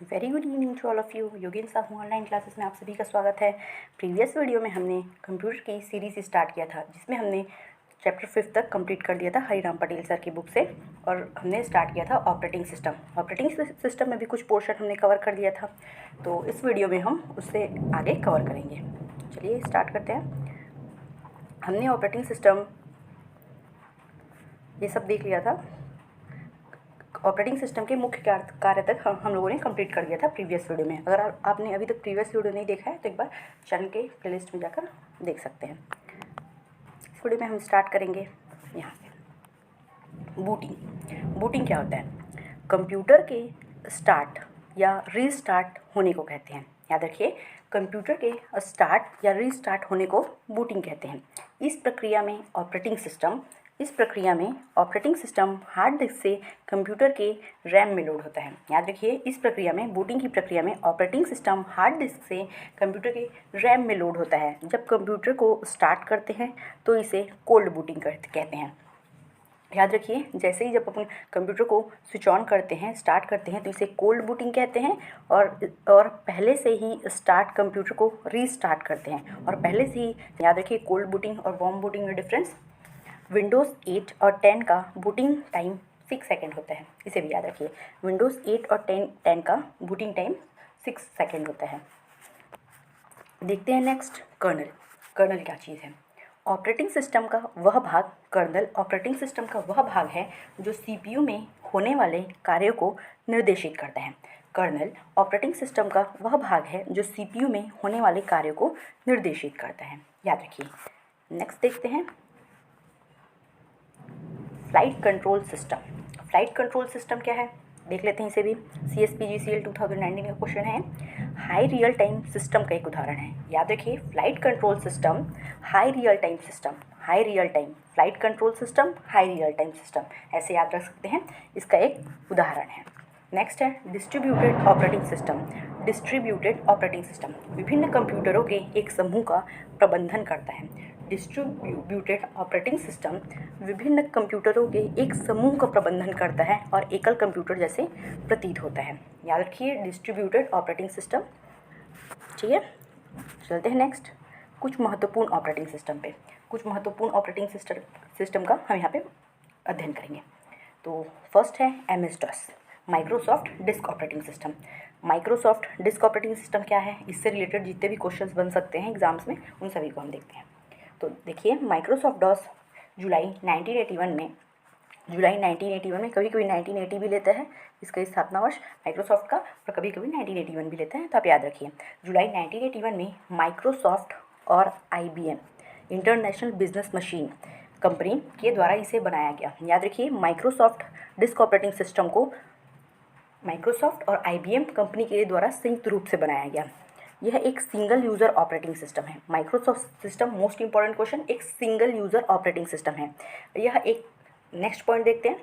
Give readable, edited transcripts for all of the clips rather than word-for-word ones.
Very good evening to all of you. Yogendra Sahu online classes में आप सभी का स्वागत है। प्रीवियस वीडियो में हमने कंप्यूटर की सीरीज़ स्टार्ट किया था, जिसमें हमने चैप्टर 5 तक कंप्लीट कर दिया था हरिराम पटेल सर की बुक से, और हमने स्टार्ट किया था ऑपरेटिंग सिस्टम। ऑपरेटिंग सिस्टम में भी कुछ पोर्शन हमने कवर कर दिया था, तो इस वीडियो में हम उससे आगे कवर करेंगे। चलिए स्टार्ट करते हैं। हमने ऑपरेटिंग सिस्टम ये सब देख लिया था। ऑपरेटिंग सिस्टम के मुख्य कार्य तक हम लोगों ने कंप्लीट कर दिया था प्रीवियस वीडियो में। अगर आपने अभी तक प्रीवियस वीडियो नहीं देखा है तो एक बार चैनल के प्लेलिस्ट में जाकर देख सकते हैं। इस वीडियो में हम स्टार्ट करेंगे यहाँ से। बूटिंग क्या होता है? कंप्यूटर के स्टार्ट या रीस्टार्ट होने को कहते हैं। याद रखिए, कंप्यूटर के स्टार्ट या रीस्टार्ट होने को बूटिंग कहते हैं। इस प्रक्रिया में ऑपरेटिंग सिस्टम हार्ड डिस्क से कंप्यूटर के रैम में लोड होता है। याद रखिए, इस प्रक्रिया में बूटिंग की प्रक्रिया में ऑपरेटिंग सिस्टम हार्ड डिस्क से कंप्यूटर के रैम में लोड होता है। जब कंप्यूटर को स्टार्ट करते हैं तो इसे कोल्ड बूटिंग कहते हैं। याद रखिए, जैसे ही जब अपन कंप्यूटर को स्विच ऑन करते हैं, स्टार्ट करते हैं, तो इसे कोल्ड बूटिंग कहते हैं। और पहले से ही स्टार्ट कंप्यूटर को रीस्टार्ट करते हैं। और पहले से ही याद रखिए, कोल्ड बूटिंग और वार्म बूटिंग में डिफरेंस। विंडोज़ 8 और 10 का बूटिंग टाइम 6 सेकेंड होता है, इसे भी याद रखिए। विंडोज़ 8 और 10 का बूटिंग टाइम 6 सेकेंड होता है। देखते हैं नेक्स्ट, कर्नल क्या चीज़ है? ऑपरेटिंग सिस्टम का वह भाग, कर्नल ऑपरेटिंग सिस्टम का वह भाग है जो सीपीयू में होने वाले कार्यों को निर्देशित करता है। कर्नल ऑपरेटिंग सिस्टम का वह भाग है जो सीपीयू में होने वाले कार्यों को निर्देशित करता है, याद रखिए। नेक्स्ट देखते हैं, फ्लाइट कंट्रोल सिस्टम क्या है? देख लेते हैं इसे भी। CSPGCL 2019 का क्वेश्चन है। हाई रियल टाइम सिस्टम का एक उदाहरण है। याद रखिए, flight control system high real time flight control system high real time system, ऐसे याद रख सकते हैं। इसका एक उदाहरण है। नेक्स्ट है डिस्ट्रीब्यूटेड ऑपरेटिंग सिस्टम विभिन्न कंप्यूटरों के एक समूह का प्रबंधन करता है। डिस्ट्रीब्यूटेड ऑपरेटिंग सिस्टम विभिन्न कंप्यूटरों के एक समूह का प्रबंधन करता है और एकल कंप्यूटर जैसे प्रतीत होता है। याद रखिए, डिस्ट्रीब्यूटेड ऑपरेटिंग सिस्टम। ठीक है, चलते हैं नेक्स्ट, कुछ महत्वपूर्ण ऑपरेटिंग सिस्टम का हम यहाँ पे अध्ययन करेंगे। तो फर्स्ट है MS-DOS, Microsoft disk operating system. Microsoft disk operating system क्या है? इससे रिलेटेड जितने भी क्वेश्चंस बन सकते हैं एग्जाम्स में, उन सभी को हम देखते हैं। तो देखिए, माइक्रोसॉफ्ट डॉस जुलाई 1981 में, कभी कभी 1980 भी लेता है इसका स्थापना वर्ष माइक्रोसॉफ्ट का, और कभी कभी 1981 भी लेता है, तो आप याद रखिए। जुलाई 1981 में माइक्रोसॉफ्ट और IBM international business machine company के द्वारा इसे बनाया गया। याद रखिए, माइक्रोसॉफ्ट डिस्क ऑपरेटिंग सिस्टम को माइक्रोसॉफ्ट और IBM कंपनी के द्वारा संयुक्त रूप से बनाया गया। यह एक सिंगल यूज़र ऑपरेटिंग सिस्टम है। Microsoft system, most important question, एक सिंगल यूज़र ऑपरेटिंग सिस्टम है। यह एक, नेक्स्ट पॉइंट देखते हैं,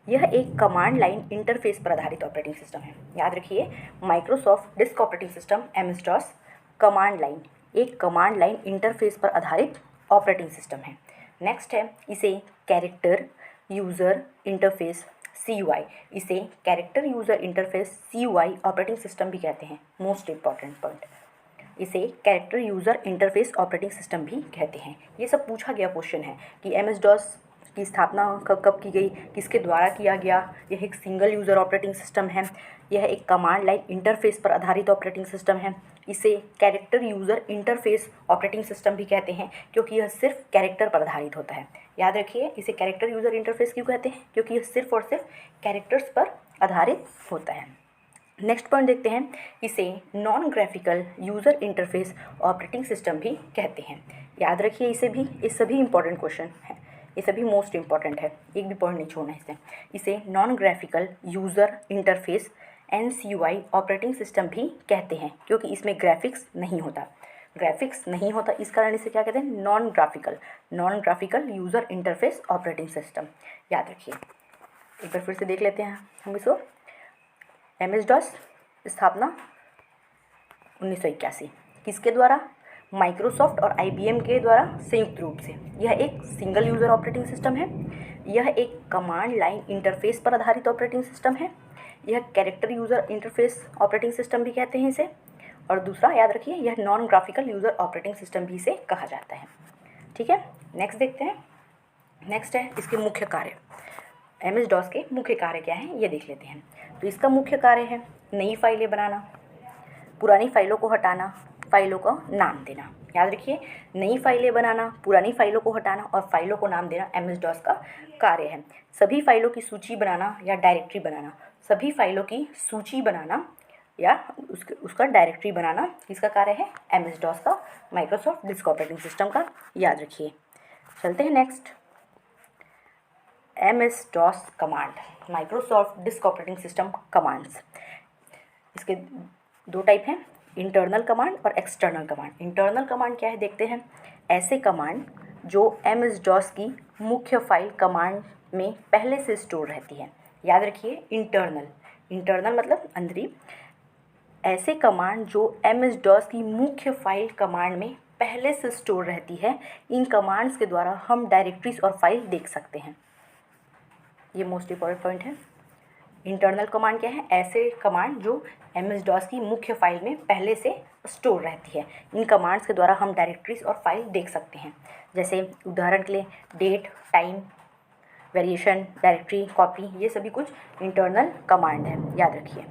यह एक कमांड लाइन इंटरफेस पर आधारित ऑपरेटिंग सिस्टम है। याद रखिए, Microsoft disk operating system MS-DOS एक कमांड लाइन इंटरफेस पर आधारित ऑपरेटिंग सिस्टम है। नेक्स्ट है, इसे character user interface CUI operating system भी कहते हैं। मोस्ट इंपॉर्टेंट पॉइंट, इसे character user interface operating system भी कहते हैं। ये सब पूछा गया क्वेश्चन है कि MS-DOS की स्थापना कब की गई, किसके द्वारा किया गया। यह एक सिंगल यूज़र ऑपरेटिंग सिस्टम है, यह एक कमांड लाइन इंटरफेस पर आधारित ऑपरेटिंग सिस्टम है। इसे character user interface operating system भी कहते हैं, क्योंकि यह सिर्फ कैरेक्टर पर आधारित होता है। याद रखिए, इसे कैरेक्टर यूज़र इंटरफेस क्यों कहते हैं? क्योंकि यह सिर्फ और सिर्फ कैरेक्टर्स पर आधारित होता है। नेक्स्ट पॉइंट देखते हैं, इसे non graphical user interface operating system भी कहते हैं। याद रखिए, ये सभी इंपॉर्टेंट क्वेश्चन है, ये सभी मोस्ट इंपॉर्टेंट है, एक भी पॉइंट नहीं छोड़ना है इसे non graphical user interface NCUI operating system भी कहते हैं, क्योंकि इसमें ग्राफिक्स नहीं होता, इस कारण इसे क्या कहते हैं? Non graphical user interface operating system. याद रखिए, एक बार फिर से देख लेते हैं हम इसको। MS-DOS स्थापना 1981, किसके द्वारा? माइक्रोसॉफ्ट और IBM के द्वारा संयुक्त रूप से। यह एक सिंगल यूज़र ऑपरेटिंग सिस्टम है, यह एक कमांड लाइन इंटरफेस पर आधारित ऑपरेटिंग सिस्टम है, यह character user interface operating system भी कहते हैं इसे, और दूसरा याद रखिए यह non graphical user operating system भी इसे कहा जाता है। ठीक है, नेक्स्ट देखते हैं। नेक्स्ट है इसके मुख्य कार्य। MS DOS के मुख्य कार्य क्या हैं ये देख लेते हैं। तो इसका मुख्य कार्य है नई फाइलें बनाना, पुरानी फाइलों को हटाना, फाइलों को नाम देना। याद रखिए, नई फाइलें बनाना, पुरानी फाइलों को हटाना और फाइलों को नाम देना MS DOS का कार्य है। सभी फाइलों की सूची बनाना या डायरेक्टरी बनाना, सभी फाइलों की सूची बनाना या उसका डायरेक्टरी बनाना किसका कार्य है? MS DOS का, माइक्रोसॉफ्ट डिस्क ऑपरेटिंग सिस्टम का। याद रखिए। चलते हैं next. MS DOS command, Microsoft disk operating system commands. इसके दो टाइप हैं, इंटरनल कमांड और एक्सटर्नल कमांड। इंटरनल कमांड क्या है देखते हैं। ऐसे कमांड जो MS DOS की मुख्य फाइल कमांड में पहले से स्टोर रहती है। याद रखिए, इंटरनल मतलब अंदरी। ऐसे कमांड जो MS DOS की मुख्य फाइल कमांड में पहले से स्टोर रहती है, इन कमांड्स के द्वारा हम डायरेक्टरीज और फाइल देख सकते हैं। ये मोस्ट इंपॉर्टेंट पॉइंट है। इंटरनल कमांड क्या है? ऐसे कमांड जो MS DOS की मुख्य फाइल में पहले से स्टोर रहती है। इन कमांड्स के द्वारा हम डायरेक्टरीज और फाइल देख सकते हैं। जैसे उदाहरण के लिए date, time, variation, directory, copy, ये सभी कुछ इंटरनल कमांड है, याद रखिए।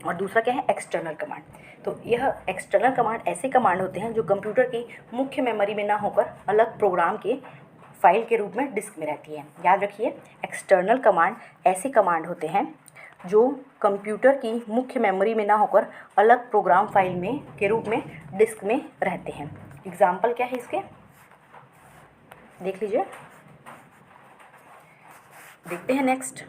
और दूसरा क्या है? External command. तो यह एक्सटर्नल कमांड ऐसे कमांड होते हैं जो कंप्यूटर की मुख्य मेमोरी में ना होकर अलग प्रोग्राम के फाइल के रूप में डिस्क में रहती है। याद रखिए, एक्सटर्नल कमांड ऐसे कमांड होते हैं जो कंप्यूटर की मुख्य मेमोरी में ना होकर अलग प्रोग्राम फाइल में के रूप में डिस्क में रहते हैं। एग्जाम्पल क्या है इसके, देख लीजिए। देखते हैं नेक्स्ट,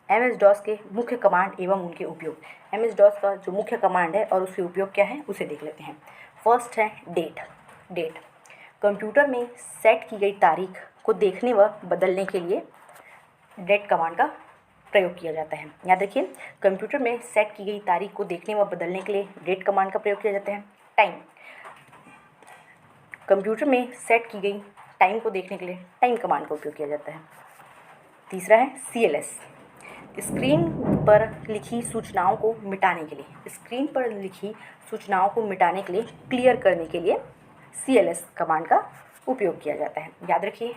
MS DOS के मुख्य कमांड एवं उनके उपयोग। MS DOS का जो मुख्य कमांड है और उसके उपयोग क्या है उसे देख लेते हैं। फर्स्ट है डेट। कंप्यूटर में सेट की गई तारीख को देखने व बदलने के लिए डेट कमांड का प्रयोग किया जाता है। याद रखिए, कंप्यूटर में सेट की गई तारीख को देखने व बदलने के लिए डेट कमांड का प्रयोग किया जाता है। टाइम, कंप्यूटर में सेट की गई टाइम को देखने के लिए टाइम कमांड का उपयोग किया जाता है। तीसरा है CLS, स्क्रीन पर लिखी सूचनाओं को मिटाने के लिए, स्क्रीन पर लिखी सूचनाओं को मिटाने के लिए, क्लियर करने के लिए CLS कमांड का उपयोग किया जाता है। याद रखिए,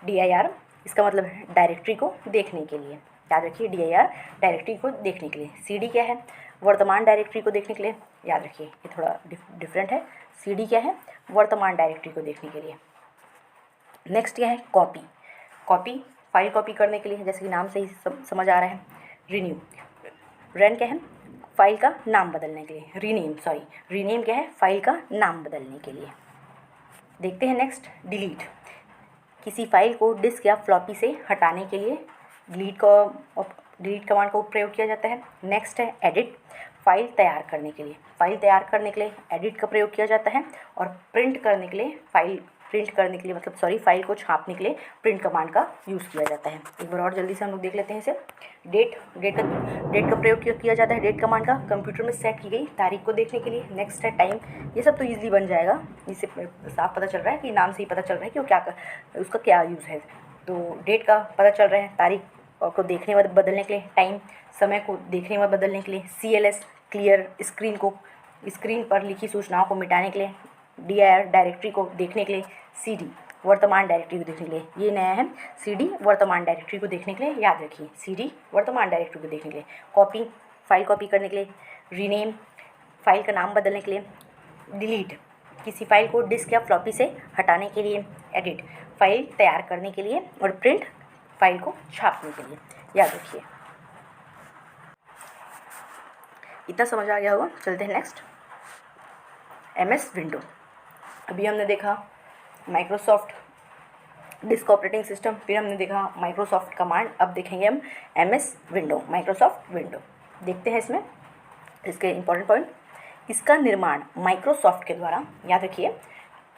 DIR, इसका मतलब है डायरेक्टरी को देखने के लिए। याद रखिए, DIR डायरेक्टरी को देखने के लिए। CD क्या है? वर्तमान डायरेक्टरी को देखने के लिए। याद रखिए, ये थोड़ा डिफरेंट है। CD क्या है? वर्तमान डायरेक्टरी को देखने के लिए। नेक्स्ट क्या है? कॉपी, फाइल कॉपी करने के लिए, जैसे कि नाम से ही समझ आ रहा है। रन क्या है? फाइल का नाम बदलने के लिए। रीनेम क्या है? फाइल का नाम बदलने के लिए। देखते हैं नेक्स्ट, डिलीट, किसी फाइल को डिस्क या फ्लॉपी से हटाने के लिए डिलीट कमांड का प्रयोग किया जाता है। नेक्स्ट है एडिट, फाइल तैयार करने के लिए एडिट का प्रयोग किया जाता है। और प्रिंट करने के लिए फाइल को छापने के लिए प्रिंट कमांड का यूज़ किया जाता है। एक बार और जल्दी से हम लोग देख लेते हैं इसे। डेट का प्रयोग किया जाता है, डेट कमांड का, कंप्यूटर में सेट की गई तारीख को देखने के लिए। नेक्स्ट है टाइम, ये सब तो ईजिली बन जाएगा, इससे साफ पता चल रहा है कि नाम से ही पता चल रहा है कि वो उसका क्या यूज़ है। तो डेट का पता चल रहा है, तारीख को देखने व बदलने के लिए। टाइम, समय को देखने व बदलने के लिए। CLS, क्लियर, स्क्रीन पर लिखी सूचनाओं को मिटाने के लिए। DIR, डायरेक्टरी को देखने के लिए। CD, वर्तमान डायरेक्टरी को देखने के लिए। ये नया है, CD वर्तमान डायरेक्टरी को देखने के लिए। याद रखिए, CD वर्तमान डायरेक्टरी को देखने के लिए। कॉपी, फाइल कॉपी करने के लिए। रीनेम, फाइल का नाम बदलने के लिए। डिलीट, किसी फाइल को डिस्क या फ्लॉपी से हटाने के लिए। एडिट, फाइल तैयार करने के लिए। और प्रिंट, फाइल को छापने के लिए। याद रखिए। इतना समझ आ गया होगा। चलते हैं नेक्स्ट, MS विंडो। अभी हमने देखा माइक्रोसॉफ्ट डिस्क ऑपरेटिंग सिस्टम, फिर हमने देखा माइक्रोसॉफ्ट कमांड। अब देखेंगे हम MS विंडो, माइक्रोसॉफ्ट विंडो। देखते हैं इसमें इसके इंपॉर्टेंट पॉइंट। इसका निर्माण माइक्रोसॉफ्ट के द्वारा, याद रखिए,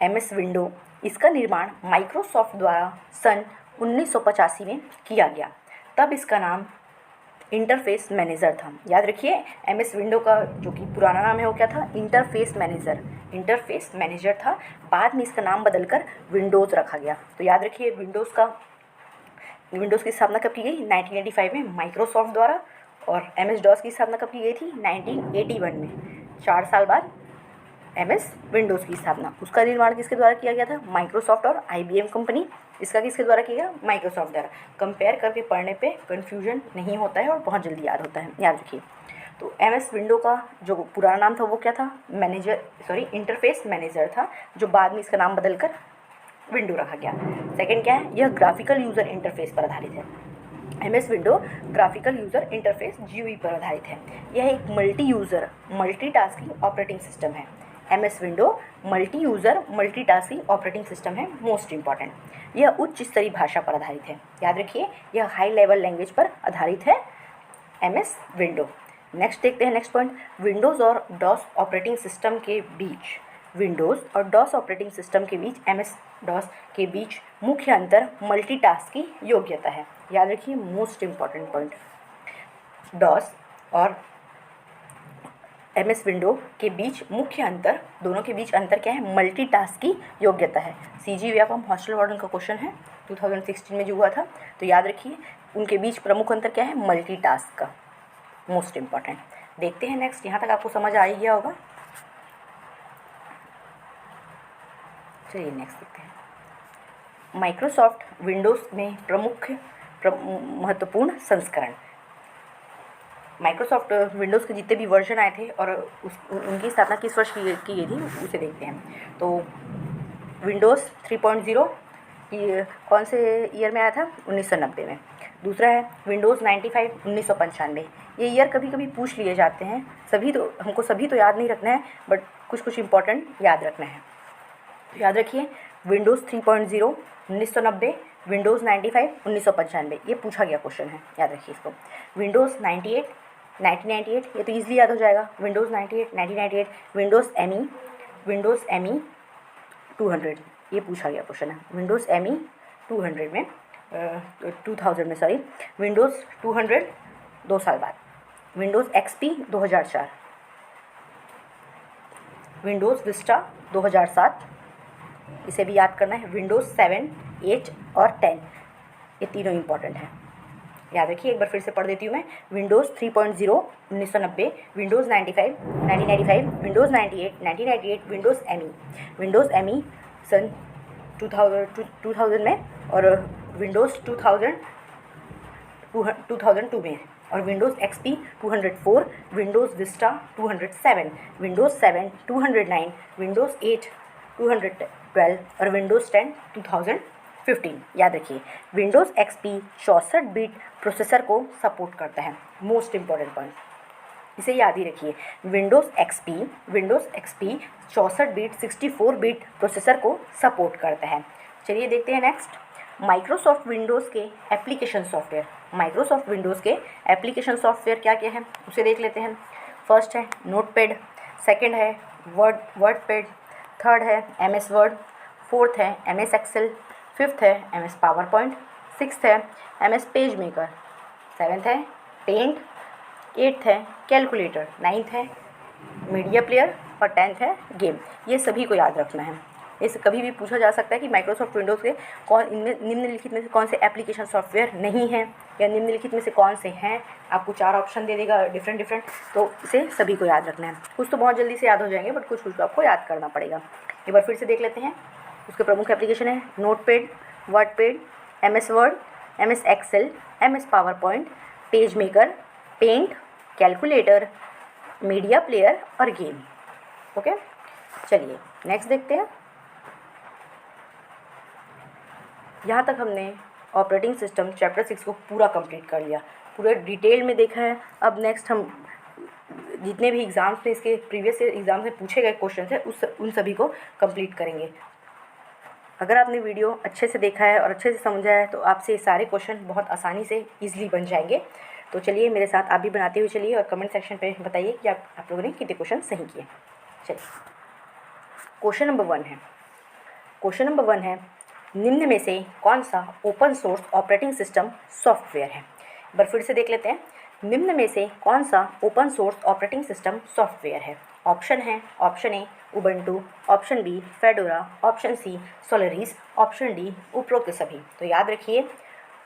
MS विंडो, इसका निर्माण माइक्रोसॉफ्ट द्वारा सन 1985 में किया गया। तब इसका नाम इंटरफेस मैनेजर था। याद रखिए, MS विंडो का जो कि पुराना नाम है वो क्या था? इंटरफेस मैनेजर था। बाद में इसका नाम बदलकर विंडोज़ रखा गया। तो याद रखिए, विंडोज़ की स्थापना कब की गई? 1985 में माइक्रोसॉफ्ट द्वारा। और MS DOS की स्थापना कब की गई थी? 1981 में। 4 साल बाद MS विंडोज़ की स्थापना। उसका निर्माण किसके द्वारा किया गया था? माइक्रोसॉफ्ट और IBM कंपनी। इसका किसके द्वारा किया गया? माइक्रोसॉफ्ट द्वारा। कंपेयर करके पढ़ने पे कन्फ्यूजन नहीं होता है और बहुत जल्दी याद होता है, याद रखिए। तो MS विंडो का जो पुराना नाम था वो क्या था? इंटरफेस मैनेजर था, जो बाद में इसका नाम बदलकर विंडो रखा गया। सेकंड क्या है? यह ग्राफिकल यूज़र इंटरफेस पर आधारित है। MS window graphical user interface GUI पर आधारित है। यह एक multi user multitasking operating system है। MS window multi user multitasking operating system है, मोस्ट इंपॉर्टेंट। यह उच्च स्तरीय भाषा पर आधारित है, याद रखिए, यह हाई लेवल लैंग्वेज पर आधारित है MS विंडो। नेक्स्ट देखते हैं, नेक्स्ट पॉइंट, विंडोज़ और डॉस ऑपरेटिंग सिस्टम के बीच, विंडोज़ और डॉस ऑपरेटिंग सिस्टम के बीच MS DOS के बीच मुख्य अंतर मल्टीटास्क की योग्यता है, याद रखिए, मोस्ट इंपॉर्टेंट पॉइंट। डॉस और MS विंडो के बीच मुख्य अंतर, दोनों के बीच अंतर क्या है? मल्टीटास्क की योग्यता है। CG व्यापम हॉस्टल वार्डन का क्वेश्चन है 2016 में जो हुआ था, तो याद रखिए उनके बीच प्रमुख अंतर क्या है? मल्टीटास्क का, मोस्ट इंपॉर्टेंट। देखते हैं नेक्स्ट, यहाँ तक आपको समझ आ ही गया होगा। चलिए नेक्स्ट देखते हैं, माइक्रोसॉफ्ट विंडोज़ में प्रमुख महत्वपूर्ण संस्करण। माइक्रोसॉफ्ट विंडोज़ के जितने भी वर्जन आए थे और उनकी स्थापना किस वर्ष की गई थी उसे देखते हैं। तो विंडोज़ 3.0 कौन से ईयर में आया था? 1990 में। दूसरा है विंडोज़ 95 1995। ये ईयर कभी कभी पूछ लिए जाते हैं, हमको सभी तो याद नहीं रखना है, बट कुछ कुछ इंपॉर्टेंट याद रखना है। तो याद रखिए, विंडोज़ 3.0 1990, विंडोज़ 95 1995, ये पूछा गया क्वेश्चन है, याद रखिए इसको। विंडोज़ 98 1998, ये तो ईजिली याद हो जाएगा, विंडोज़ 98 1998। विंडोज़ ME 200, ये पूछा गया क्वेश्चन है, विंडोज़ ME 200 में 2000 में, सॉरी, विंडोज़ 200 2 साल बाद। विंडोज़ XP 2004, विंडोज़ विस्टा 2007, इसे भी याद करना है। विंडोज़ 7, 8 और 10, ये तीनों इंपॉर्टेंट हैं, याद रखिए। एक बार फिर से पढ़ देती हूँ मैं। Windows 3.0 1990, Windows 95 1995, Windows 98 1998, Windows ME सन 2000 में, और विंडोज़ 2002 में, और Windows XP 204, Windows Vista 207, Windows 7 209, Windows 8 212 और विंडोज़ 10 2015, याद रखिए। विंडोज़ XP 64 बिट प्रोसेसर को सपोर्ट करता है, मोस्ट इंपॉर्टेंट पॉइंट, इसे याद ही रखिए। Windows XP 64 bit 64 bit processor को सपोर्ट करता है। चलिए देखते हैं नेक्स्ट, माइक्रोसॉफ्ट विंडोज़ के एप्लीकेशन सॉफ्टवेयर। माइक्रोसॉफ्ट विंडोज़ के एप्लीकेशन सॉफ्टवेयर क्या क्या हैं उसे देख लेते हैं। फर्स्ट है नोटपैड, सेकंड है वर्डपैड, थर्ड है MS वर्ड, फोर्थ है MS एक्सेल, फिफ्थ है MS पावरपॉइंट, सिक्स्थ है MS पेज मेकर, सेवन्थ है पेंट, एट्थ है कैलकुलेटर, नाइन्थ है मीडिया प्लेयर और 10th है गेम। ये सभी को याद रखना है। इसे कभी भी पूछा जा सकता है कि माइक्रोसॉफ्ट विंडोज़ के इनमें निम्नलिखित में से कौन से एप्लीकेशन सॉफ्टवेयर नहीं हैं, या निम्नलिखित में से कौन से हैं। आपको 4 ऑप्शन दे देगा डिफरेंट, तो इसे सभी को याद रखना है। कुछ तो बहुत जल्दी से याद हो जाएंगे, बट कुछ कुछ आपको याद करना पड़ेगा। एक बार फिर से देख लेते हैं। उसके प्रमुख एप्लीकेशन है Notepad, WordPad, MS Word, MS Excel, MS PowerPoint, PageMaker, Paint, calculator, media player और गेम। ओके, चलिए नेक्स्ट देखते हैं। यहाँ तक हमने ऑपरेटिंग सिस्टम चैप्टर 6 को पूरा कंप्लीट कर लिया, पूरे डिटेल में देखा है। अब नेक्स्ट हम जितने भी एग्ज़ाम्स में, इसके प्रीवियस एग्ज़ाम में पूछे गए क्वेश्चन है उन सभी को कंप्लीट करेंगे। अगर आपने वीडियो अच्छे से देखा है और अच्छे से समझा है तो आपसे सारे क्वेश्चन बहुत आसानी से ईजिली बन जाएंगे। तो चलिए मेरे साथ आप भी बनाते हुए चलिए और कमेंट सेक्शन पे बताइए कि आप लोगों ने कितने क्वेश्चन सही किए। चलिए क्वेश्चन नंबर वन है निम्न में से कौन सा open source operating system software है। एक बार फिर से देख लेते हैं, निम्न में से कौन सा open source operating system software है। ऑप्शन है, option A Ubuntu, option B Fedora, option C Solaris, option D उपरोक्त सभी। तो याद रखिए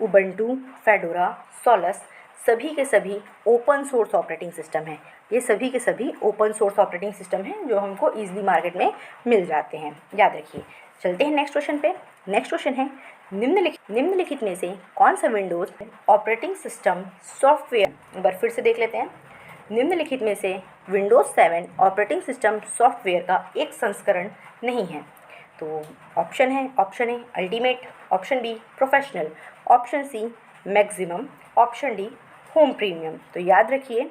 उबंटू, फेडोरा, सोलस, सभी के सभी ओपन सोर्स ऑपरेटिंग सिस्टम हैं। ये सभी के सभी ओपन सोर्स ऑपरेटिंग सिस्टम हैं जो हमको ईजिली मार्केट में मिल जाते हैं, याद रखिए। चलते हैं नेक्स्ट क्वेश्चन पे। नेक्स्ट क्वेश्चन है, निम्नलिखित में से कौन सा विंडोज़ ऑपरेटिंग सिस्टम सॉफ्टवेयर, एक बार फिर से देख लेते हैं। निम्नलिखित में से विंडोज़ 7 ऑपरेटिंग सिस्टम सॉफ्टवेयर का एक संस्करण नहीं है। तो option A Ultimate, option B Professional, option C maximum, option D Home Premium. तो याद रखिए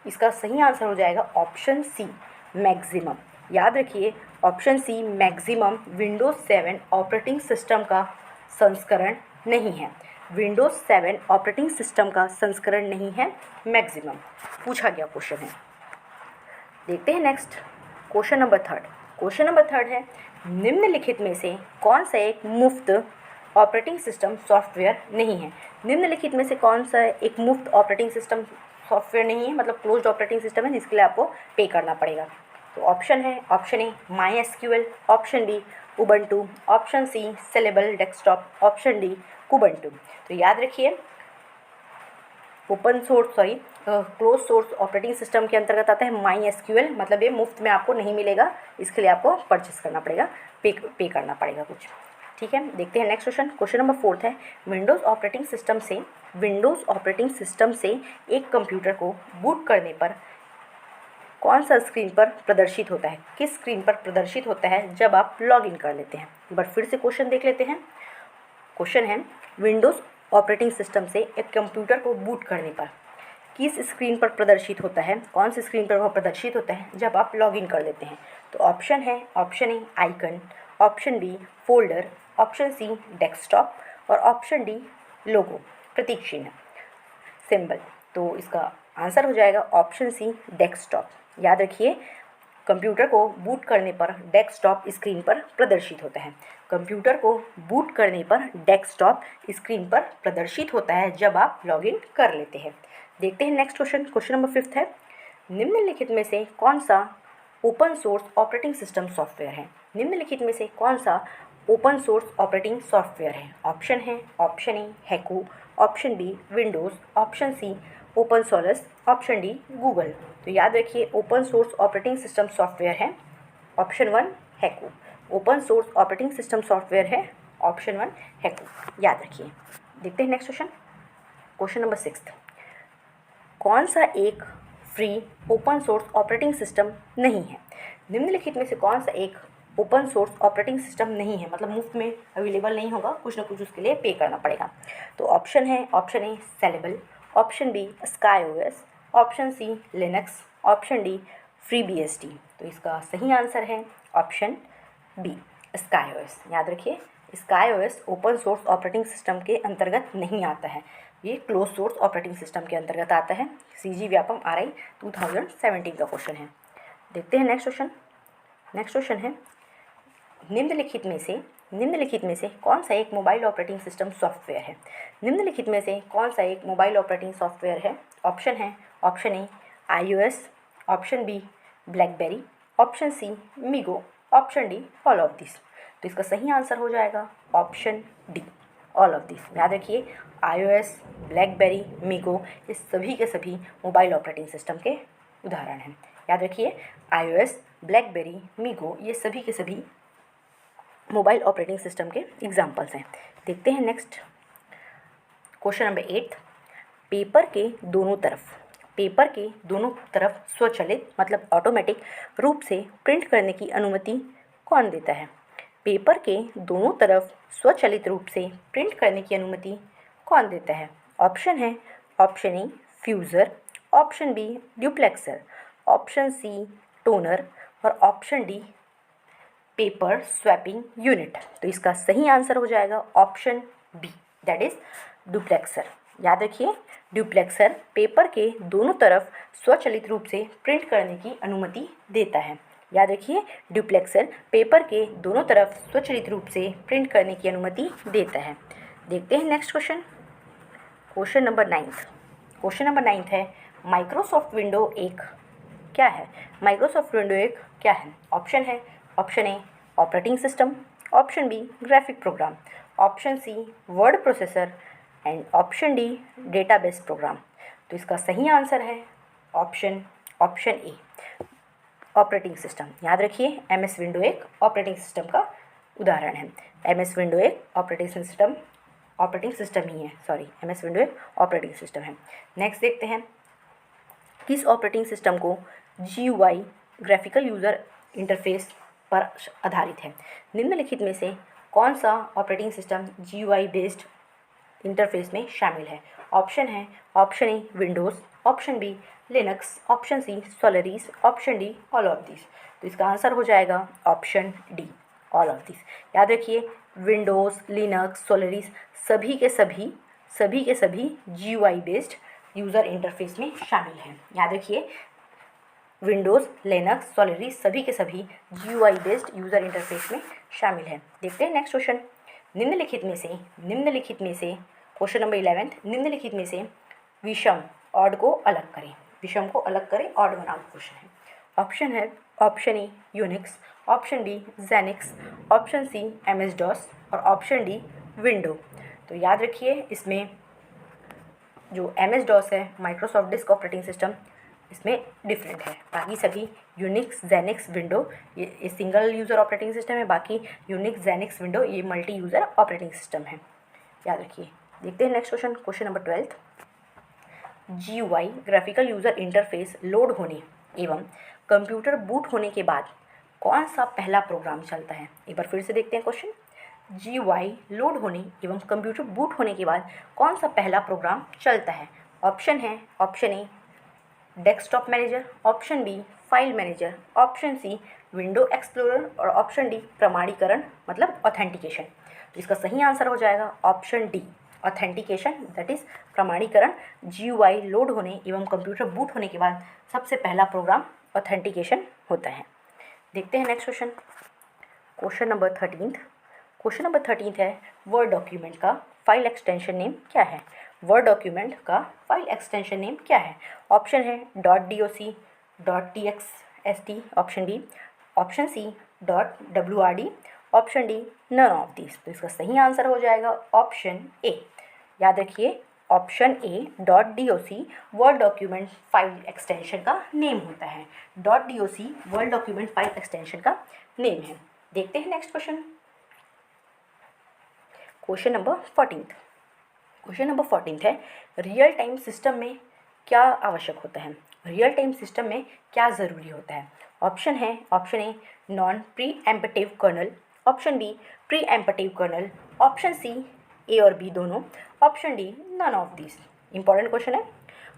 इसका सही आंसर हो जाएगा ऑप्शन सी मैक्सिमम। याद रखिए option C maximum Windows 7 operating system का संस्करण नहीं है। विंडोज़ 7 ऑपरेटिंग सिस्टम का संस्करण नहीं है मैक्सिमम, पूछा गया क्वेश्चन है। देखते हैं next question number third. Question number third है, निम्नलिखित में से कौन सा एक मुफ्त ऑपरेटिंग सिस्टम सॉफ्टवेयर नहीं है। निम्नलिखित में से कौन सा एक मुफ्त ऑपरेटिंग सिस्टम सॉफ्टवेयर नहीं है, मतलब क्लोज्ड ऑपरेटिंग सिस्टम है जिसके लिए आपको पे करना पड़ेगा। तो option A MySQL, option B Ubuntu, option C सेलेबल डेस्कटॉप, ऑप्शन डी कुबंटू। तो याद रखिए क्लोज सोर्स ऑपरेटिंग सिस्टम के अंतर्गत आता है माई एसक्यूएल, मतलब ये मुफ्त में आपको नहीं मिलेगा, इसके लिए आपको परचेस करना पड़ेगा, पे करना पड़ेगा कुछ। ठीक है, देखते हैं next question. Question number fourth है, विंडोज़ ऑपरेटिंग सिस्टम से एक कंप्यूटर को बूट करने पर कौन सा स्क्रीन पर प्रदर्शित होता है, किस स्क्रीन पर प्रदर्शित होता है जब आप लॉग इन कर लेते हैं। एक बार फिर से क्वेश्चन देख लेते हैं। क्वेश्चन है, विंडोज़ ऑपरेटिंग सिस्टम से एक कंप्यूटर को बूट करने पर किस स्क्रीन पर प्रदर्शित होता है, कौन सी स्क्रीन पर वह प्रदर्शित होता है जब आप लॉग इन कर लेते हैं। तो option A icon, option B folder, option C desktop और ऑप्शन डी लोगो, प्रतीक चिन्ह, सिंबल। तो इसका आंसर हो जाएगा ऑप्शन सी डेस्कटॉप। याद रखिए कंप्यूटर को बूट करने पर डेस्कटॉप स्क्रीन पर प्रदर्शित होता है। कंप्यूटर को बूट करने पर डेस्कटॉप स्क्रीन पर प्रदर्शित होता है जब आप लॉगिन कर लेते हैं। देखते हैं next question. Question number fifth है, निम्नलिखित में से कौन सा open source operating system software है। निम्नलिखित में से कौन सा ओपन सोर्स ऑपरेटिंग सॉफ्टवेयर है। Option A Haiku, option B Windows, option C open source, option D Google. तो याद रखिए open source operating system software है option 1 Haiku. Open source operating system software है ऑप्शन 1 हैकू, याद रखिए। देखते हैं नेक्स्ट क्वेश्चन। क्वेश्चन नंबर 6, कौन सा एक free open source operating system नहीं है। निम्नलिखित में से कौन सा एक ओपन सोर्स ऑपरेटिंग सिस्टम नहीं है, मतलब मुफ्त में अवेलेबल नहीं होगा, कुछ ना कुछ उसके लिए पे करना पड़ेगा। तो option A Syllable, option B SkyOS, option C Linux, option D FreeBSD। तो इसका सही आंसर है ऑप्शन बी SkyOS। याद रखिए SkyOS open source operating system के अंतर्गत नहीं आता है, ये क्लोज सोर्स ऑपरेटिंग सिस्टम के अंतर्गत आता है। CG व्यापम RI 2017 का क्वेश्चन है। देखते हैं नेक्स्ट क्वेश्चन। नेक्स्ट क्वेश्चन है, निम्नलिखित में से कौन सा एक मोबाइल ऑपरेटिंग सिस्टम सॉफ्टवेयर है। निम्नलिखित में से कौन सा एक मोबाइल ऑपरेटिंग सॉफ्टवेयर है। Option A iOS, option B BlackBerry, option C MeeGo, option D all of this. तो इसका सही आंसर हो जाएगा option D all of this. याद रखिए iOS, ब्लैकबेरी, मीगो ये सभी के सभी मोबाइल ऑपरेटिंग सिस्टम के उदाहरण हैं। याद रखिए iOS, ब्लैकबेरी, मीगो ये सभी के सभी मोबाइल ऑपरेटिंग सिस्टम के एग्जाम्पल्स हैं। देखते हैं नेक्स्ट क्वेश्चन नंबर 8, पेपर के दोनों तरफ स्वचालित मतलब ऑटोमेटिक रूप से प्रिंट करने की अनुमति कौन देता है। पेपर के दोनों तरफ स्वचालित रूप से प्रिंट करने की अनुमति कौन देता है। Option A fuser, option B duplexer, option C toner और option D paper swapping unit. तो इसका सही आंसर हो जाएगा option B, that is duplexer. याद रखिए ड्यूप्लेक्सर पेपर के दोनों तरफ स्वचालित रूप से प्रिंट करने की अनुमति देता है। याद रखिए ड्यूप्लेक्सर पेपर के दोनों तरफ स्वचालित रूप से प्रिंट करने की अनुमति देता है। देखते हैं नेक्स्ट क्वेश्चन। क्वेश्चन नंबर 9 है, माइक्रोसॉफ्ट विंडो 1 क्या है। माइक्रोसॉफ्ट विंडो 1 क्या है। Option A operating system, option B graphic program, option C word processor and option D database program. तो इसका सही आंसर है ऑप्शन ए, ऑपरेटिंग सिस्टम। याद रखिए MS विंडो एक ऑपरेटिंग सिस्टम का उदाहरण है। MS विंडो एक ऑपरेटिंग सिस्टम ही है, सॉरी, MS विंडो एक ऑपरेटिंग सिस्टम है। नेक्स्ट देखते हैं, किस ऑपरेटिंग सिस्टम को GUI ग्राफिकल यूज़र इंटरफेस पर आधारित है? निम्नलिखित में से कौन सा operating system GUI based interface में शामिल है? ऑप्शन है, option A Windows, option B Linux, option C Solaris, option D all of this. तो इसका आंसर हो जाएगा option D, all of this. याद रखिए विंडोज़, लिनक्स, सोलरिस सभी के सभी GUI बेस्ड यूज़र इंटरफेस में शामिल हैं। याद रखिए विंडोज़, लिनक्स, सोलरिस सभी के सभी GUI बेस्ड यूज़र इंटरफेस में शामिल हैं। देखते हैं नेक्स्ट क्वेश्चन, निम्नलिखित में से क्वेश्चन नंबर 11, निम्नलिखित में से विषम ऑड को अलग करें, ऑड बनाओ क्वेश्चन है। ऑप्शन है, option A Unix, option B Xenix, option C MS DOS और ऑप्शन डी विंडो। तो याद रखिए इसमें जो MS DOS है, माइक्रोसॉफ्ट डिस्क ऑपरेटिंग सिस्टम, इसमें डिफरेंट है। बाकी सभी यूनिक्स, जेनिक्स, विंडो ये सिंगल यूज़र ऑपरेटिंग सिस्टम है, बाकी यूनिक्स, जेनिक्स, विंडो ये मल्टी यूज़र ऑपरेटिंग सिस्टम है। याद रखिए। देखते हैं next question, question number 12, GUI graphical user interface load होने एवं कंप्यूटर बूट होने के बाद कौन सा पहला प्रोग्राम चलता है? एक बार फिर से देखते हैं क्वेश्चन, GUI लोड होने एवं कंप्यूटर बूट होने के बाद कौन सा पहला प्रोग्राम चलता है? ऑप्शन है, option A desktop manager, option B file manager, option C window explorer और ऑप्शन डी प्रमाणीकरण मतलब ऑथेंटिकेशन। तो इसका सही आंसर हो जाएगा option D, authentication, that is प्रमाणीकरण। GUI लोड होने एवं कंप्यूटर बूट होने के बाद सबसे पहला प्रोग्राम ऑथेंटिकेशन होता है। देखते हैं नेक्स्ट क्वेश्चन, क्वेश्चन नंबर 13 है, वर्ड डॉक्यूमेंट का फाइल एक्सटेंशन नेम क्या है? वर्ड डॉक्यूमेंट का फाइल एक्सटेंशन नेम क्या है? ऑप्शन है .doc, .txt, option B, option C .wrd, option D none of this. तो इसका सही आंसर हो जाएगा ऑप्शन ए। याद रखिए option A .doc word document file extension का नेम होता है। .doc word document file extension का नेम है। देखते हैं नेक्स्ट क्वेश्चन, क्वेश्चन नंबर 14 है, रियल टाइम सिस्टम में क्या आवश्यक होता है? रियल टाइम सिस्टम में क्या ज़रूरी होता है? ऑप्शन है, option A non preemptive kernel, option B preemptive kernel, option C A और बी दोनों, option D none of this. Important question है,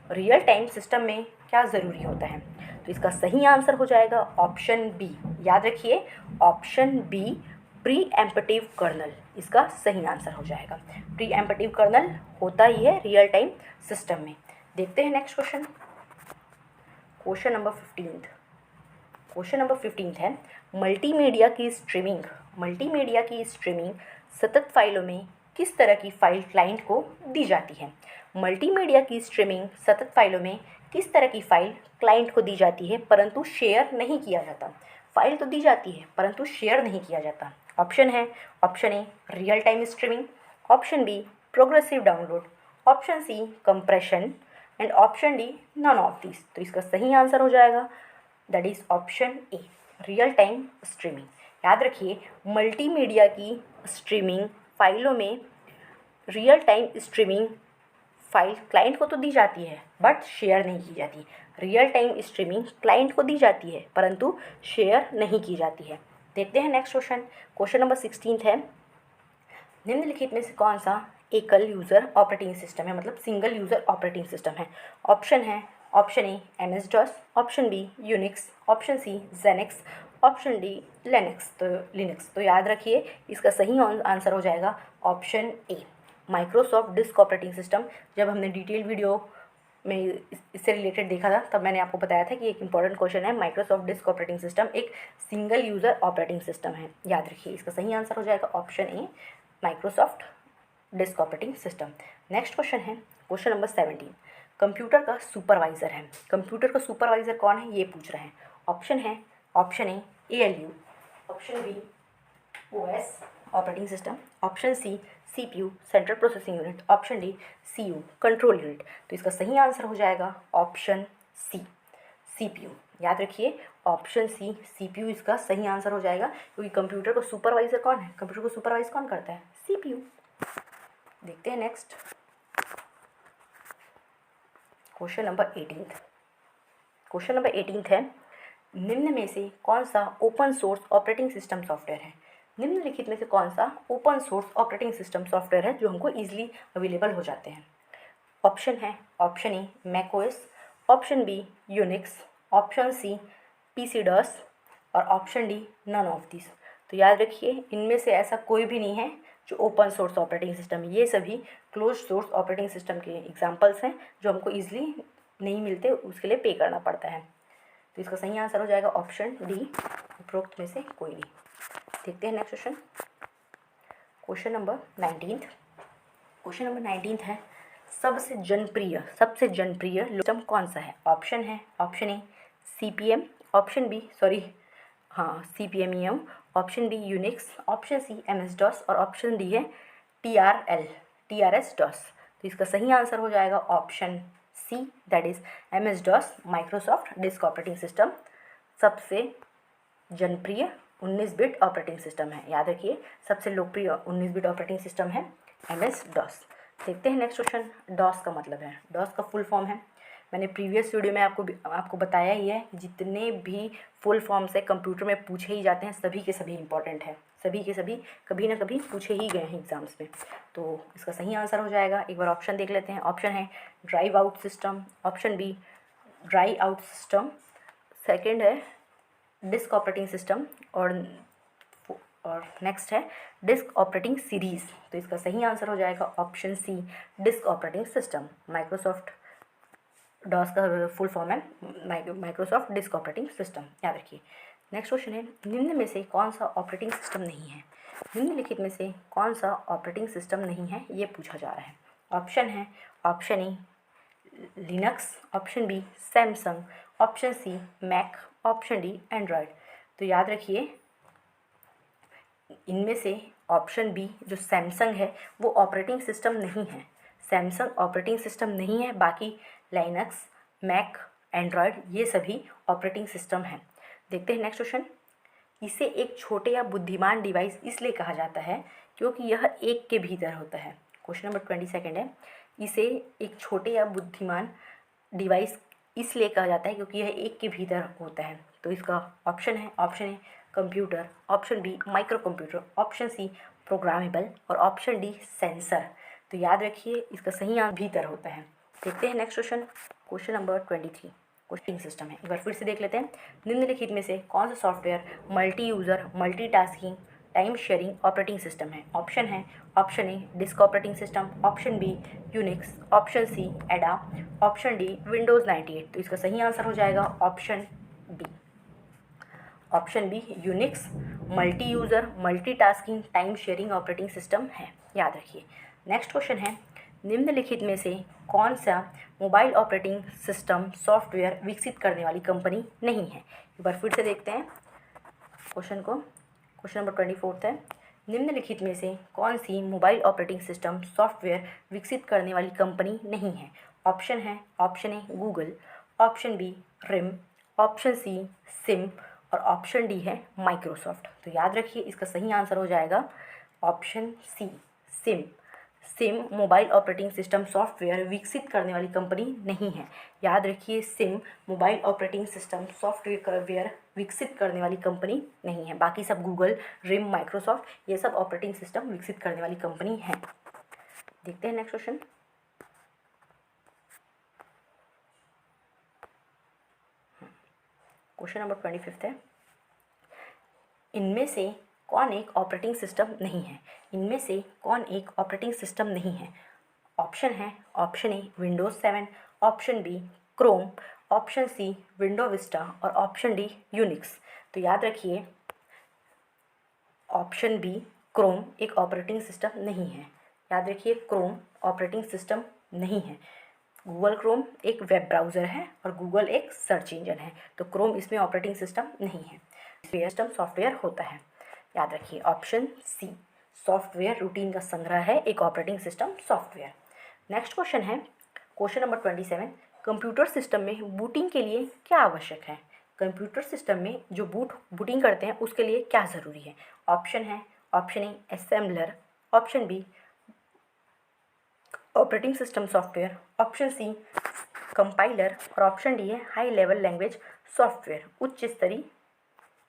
रियल टाइम सिस्टम में क्या ज़रूरी होता है? तो इसका सही आंसर हो जाएगा ऑप्शन बी। याद रखिए option B preemptive kernel इसका सही आंसर हो जाएगा। प्री एम्पटिव कर्नल होता ही है रियल टाइम सिस्टम में। देखते हैं नेक्स्ट क्वेश्चन, क्वेश्चन नंबर 15 है, मल्टीमीडिया की स्ट्रीमिंग सतत फाइलों में किस तरह की फाइल क्लाइंट को दी जाती है? मल्टीमीडिया की स्ट्रीमिंग सतत फाइलों में किस तरह की फाइल क्लाइंट को दी जाती है परंतु शेयर नहीं किया जाता? फाइल तो दी जाती है परंतु शेयर नहीं किया जाता। ऑप्शन है, option A real time streaming, option B progressive download, option C compression and option D none of this. तो इसका सही आंसर हो जाएगा that is option A, real time streaming. याद रखिए मल्टीमीडिया की स्ट्रीमिंग फाइलों में real time streaming file client को तो दी जाती है बट शेयर नहीं की जाती। रियल टाइम स्ट्रीमिंग क्लाइंट को दी जाती है परंतु शेयर नहीं की जाती है। देखते हैं नेक्स्ट क्वेश्चन, क्वेश्चन नंबर 16 है, निम्नलिखित में से कौन सा एकल यूज़र ऑपरेटिंग सिस्टम है, मतलब सिंगल यूज़र ऑपरेटिंग सिस्टम है? ऑप्शन है, option A MS DOS, option B Unix, option C Xenix, option D Linux. तो याद रखिए इसका सही आंसर हो जाएगा option A, Microsoft disk operating system. जब हमने डिटेल वीडियो में इससे रिलेटेड देखा था तब मैंने आपको बताया था कि एक इंपॉर्टेंट क्वेश्चन है, माइक्रोसॉफ्ट डिस्क ऑपरेटिंग सिस्टम एक सिंगल यूज़र ऑपरेटिंग सिस्टम है। याद रखिए इसका सही आंसर हो जाएगा option A, Microsoft disk operating system. Next question है क्वेश्चन नंबर 17, कंप्यूटर का सुपरवाइज़र है। कंप्यूटर का सुपरवाइज़र कौन है ये पूछ रहे हैं। ऑप्शन है, option A ALU, option B OS, operating system, option C CPU central processing unit, option D CU control unit. तो इसका सही आंसर हो जाएगा ऑप्शन सी CPU। याद रखिए ऑप्शन सी CPU इसका सही आंसर हो जाएगा, क्योंकि कंप्यूटर को सुपरवाइजर कौन है, कंप्यूटर को सुपरवाइज कौन करता है, CPU। देखते हैं next question number 18। Question number 18 है, निम्न में से कौन सा open source operating system software है। निम्नलिखित में से कौन सा open source operating system software है जो हमको ईजिली अवेलेबल हो जाते हैं। ऑप्शन है, option A macOS, option B Unix, option C PC DOS और option D none of this. तो याद रखिए इनमें से ऐसा कोई भी नहीं है जो ओपन सोर्स ऑपरेटिंग सिस्टम, ये सभी क्लोज सोर्स ऑपरेटिंग सिस्टम के एग्जांपल्स हैं जो हमको ईजिली नहीं मिलते, उसके लिए पे करना पड़ता है। तो इसका सही आंसर हो जाएगा ऑप्शन डी, उपरोक्त में से कोई नहीं। देखते हैं next question, question number 19। Question number 19 है, सबसे जनप्रिय सिस्टम कौन सा है। ऑप्शन है, option A CPM, option B CPMEM, option B Unix, option C MS DOS और ऑप्शन डी है TRS DOS। तो इसका सही आंसर हो जाएगा option C, that is MS DOS Microsoft disk operating system सबसे जनप्रिय 19 बिट ऑपरेटिंग सिस्टम है। याद रखिए सबसे लोकप्रिय 19 बिट ऑपरेटिंग सिस्टम है MS DOS। देखते हैं नेक्स्ट क्वेश्चन, DOS का मतलब है, DOS का फुल फॉर्म है, मैंने प्रीवियस वीडियो में आपको बताया ही है, जितने भी फुल फॉर्म से कंप्यूटर में पूछे ही जाते हैं सभी के सभी इंपॉर्टेंट है, सभी के सभी कभी ना कभी पूछे ही गए हैं एग्जाम्स में। तो इसका सही आंसर हो जाएगा, एक बार ऑप्शन देख लेते हैं। ऑप्शन है drive out system, option B dry out system, second है डिस्क ऑपरेटिंग सिस्टम और नेक्स्ट है डिस्क ऑपरेटिंग सीरीज़। तो इसका सही आंसर हो जाएगा option C disk operating system. Microsoft DOS का फुल फॉर्म है माइक्रोसॉफ्ट डिस्क ऑपरेटिंग सिस्टम, याद रखिए। नेक्स्ट क्वेश्चन है, निम्न में से कौन सा ऑपरेटिंग सिस्टम नहीं है। निम्नलिखित में से कौन सा ऑपरेटिंग सिस्टम नहीं है ये पूछा जा रहा है। ऑप्शन है, option A Linux, option B Samsung, option C Mac, option D Android. तो याद रखिए इनमें से ऑप्शन बी जो सैमसंग है वो ऑपरेटिंग सिस्टम नहीं है, सैमसंग ऑपरेटिंग सिस्टम नहीं है, बाकी लाइनक्स, मैक, एंड्रॉयड ये सभी ऑपरेटिंग सिस्टम हैं। देखते हैं नेक्स्ट क्वेश्चन, इसे एक छोटे या बुद्धिमान डिवाइस इसलिए कहा जाता है क्योंकि यह एक के भीतर होता है। क्वेश्चन नंबर 22 है, इसे एक छोटे या बुद्धिमान डिवाइस इसलिए कहा जाता है क्योंकि यह एक के भीतर होता है। तो इसका ऑप्शन है, option A computer, option B micro computer, option C programmable और ऑप्शन डी सेंसर। तो याद रखिए इसका सही आंसर भीतर होता है। देखते हैं next question, question number 23 question system है, एक बार फिर से देख लेते हैं। निम्नलिखित में से कौन सा software multi user multitasking time sharing operating system है। ऑप्शन है, option A disk operating system, option B Unix, option C Ada, option D Windows 98। तो इसका सही आंसर हो जाएगा option D, option B Unix multi user multitasking time sharing operating system है, याद रखिए। नेक्स्ट क्वेश्चन है, निम्नलिखित में से कौन सा मोबाइल ऑपरेटिंग सिस्टम सॉफ्टवेयर विकसित करने वाली कंपनी नहीं है। एक बार फिर से देखते हैं क्वेश्चन को। क्वेश्चन नंबर 24 है, निम्नलिखित में से कौन सी मोबाइल ऑपरेटिंग सिस्टम सॉफ्टवेयर विकसित करने वाली कंपनी नहीं है। ऑप्शन है, option A Google, option B RIM, option C SIM और ऑप्शन डी है माइक्रोसॉफ्ट। तो याद रखिए इसका सही आंसर हो जाएगा option C SIM. SIM mobile operating system software विकसित करने वाली कंपनी नहीं है। याद रखिए SIM mobile operating system software विकसित करने वाली कंपनी नहीं है, बाकी सब गूगल, रिम, माइक्रोसॉफ्ट ये सब ऑपरेटिंग सिस्टम विकसित करने वाली कंपनी है। देखते हैं नेक्स्ट क्वेश्चन, क्वेश्चन नंबर 25 है, इनमें से कौन एक ऑपरेटिंग सिस्टम नहीं है। इनमें से कौन एक ऑपरेटिंग सिस्टम नहीं है। ऑप्शन है, option A Windows 7, option B Chrome, option C window Vista और ऑप्शन डी यूनिक्स। तो याद रखिए ऑप्शन बी क्रोम एक ऑपरेटिंग सिस्टम नहीं है। याद रखिए क्रोम ऑपरेटिंग सिस्टम नहीं है। गूगल क्रोम एक वेब ब्राउज़र है और गूगल एक सर्च इंजन है, तो क्रोम इसमें ऑपरेटिंग सिस्टम नहीं है, सिस्टम सॉफ्टवेयर होता है। याद रखिए ऑप्शन सी सॉफ्टवेयर रूटीन का संग्रह है एक operating system software. Next question है क्वेश्चन नंबर 27, कंप्यूटर सिस्टम में बूटिंग के लिए क्या आवश्यक है। कंप्यूटर सिस्टम में जो बूटिंग करते हैं उसके लिए क्या ज़रूरी है। ऑप्शन है option A assembler, option B operating system software, option C compiler और ऑप्शन डी है हाई लेवल लैंग्वेज सॉफ्टवेयर, उच्च स्तरीय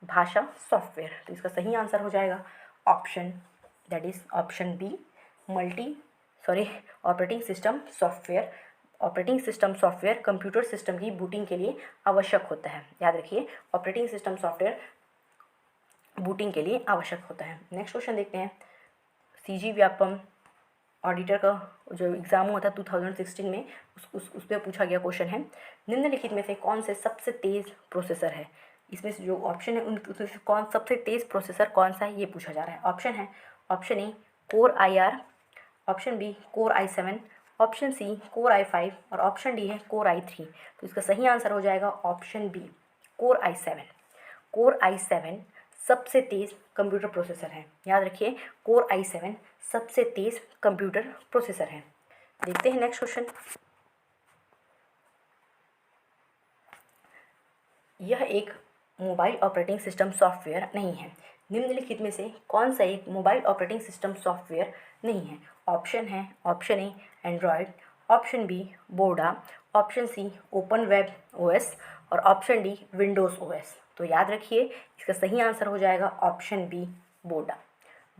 भाषा सॉफ्टवेयर। तो इसका सही आंसर हो जाएगा option that is option B operating system software. Operating system software computer system की बूटिंग के लिए आवश्यक होता है। याद रखिए ऑपरेटिंग सिस्टम सॉफ्टवेयर बूटिंग के लिए आवश्यक होता है। नेक्स्ट क्वेश्चन देखते हैं, सीजी व्यापम ऑडिटर का जो एग्ज़ाम हुआ था 2016 में उस पर पूछा गया क्वेश्चन है, निम्नलिखित में से कौन से सबसे तेज़ प्रोसेसर है। इसमें से जो ऑप्शन है उसमें से कौन सबसे तेज़ प्रोसेसर कौन सा है ये पूछा जा रहा है। ऑप्शन है option A core i/r, option B core i7, option C core i5 और ऑप्शन डी है कोर i3। तो इसका सही आंसर हो जाएगा option B core i7। Core i7 सबसे तेज़ कंप्यूटर प्रोसेसर है। याद रखिए कोर i7 सबसे तेज़ कंप्यूटर प्रोसेसर है। देखते हैं नेक्स्ट क्वेश्चन, यह एक मोबाइल ऑपरेटिंग सिस्टम सॉफ्टवेयर नहीं है। निम्नलिखित में से कौन सा एक मोबाइल ऑपरेटिंग सिस्टम सॉफ्टवेयर नहीं है। ऑप्शन है option A Android, option B Bada, option C open web OS और ऑप्शन डी विंडोज़ ओएस। तो याद रखिए इसका सही आंसर हो जाएगा ऑप्शन बी बोर्डा।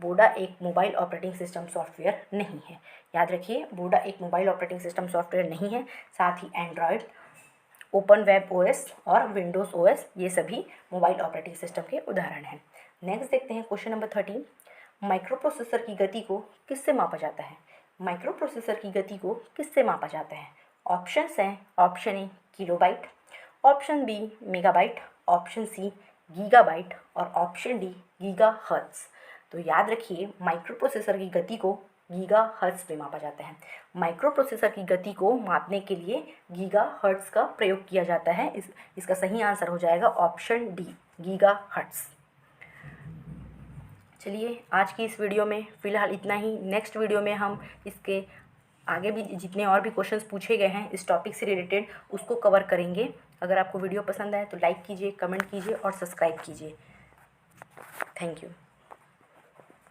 बोर्डा एक मोबाइल ऑपरेटिंग सिस्टम सॉफ्टवेयर नहीं है। याद रखिए बोर्डा एक मोबाइल ऑपरेटिंग सिस्टम सॉफ्टवेयर नहीं है। साथ ही एंड्रॉयड, ओपन वेब ओएस और विंडोज़ ओएस ये सभी मोबाइल ऑपरेटिंग सिस्टम के उदाहरण हैं। नेक्स्ट देखते हैं क्वेश्चन नंबर 13, माइक्रो प्रोसेसर की गति को किससे मापा जाता है। माइक्रो प्रोसेसर की गति को किससे मापा जाता है। ऑप्शंस हैं option A kilobyte, option B megabyte, option C gigabyte और ऑप्शन डी गीगाहर्ट्ज़। तो याद रखिए माइक्रो प्रोसेसर की गति को गीगाहर्ट्ज़ में मापा जाता है। माइक्रो प्रोसेसर की गति को मापने के लिए गीगाहर्ट्ज़ का प्रयोग किया जाता है। इसका सही आंसर हो जाएगा ऑप्शन डी गीगाहर्ट्ज़। चलिए आज की इस वीडियो में फ़िलहाल इतना ही। नेक्स्ट वीडियो में हम इसके आगे भी जितने और भी क्वेश्चंस पूछे गए हैं इस टॉपिक से रिलेटेड उसको कवर करेंगे। अगर आपको वीडियो पसंद आए तो लाइक कीजिए, कमेंट कीजिए और सब्सक्राइब कीजिए। Thank you.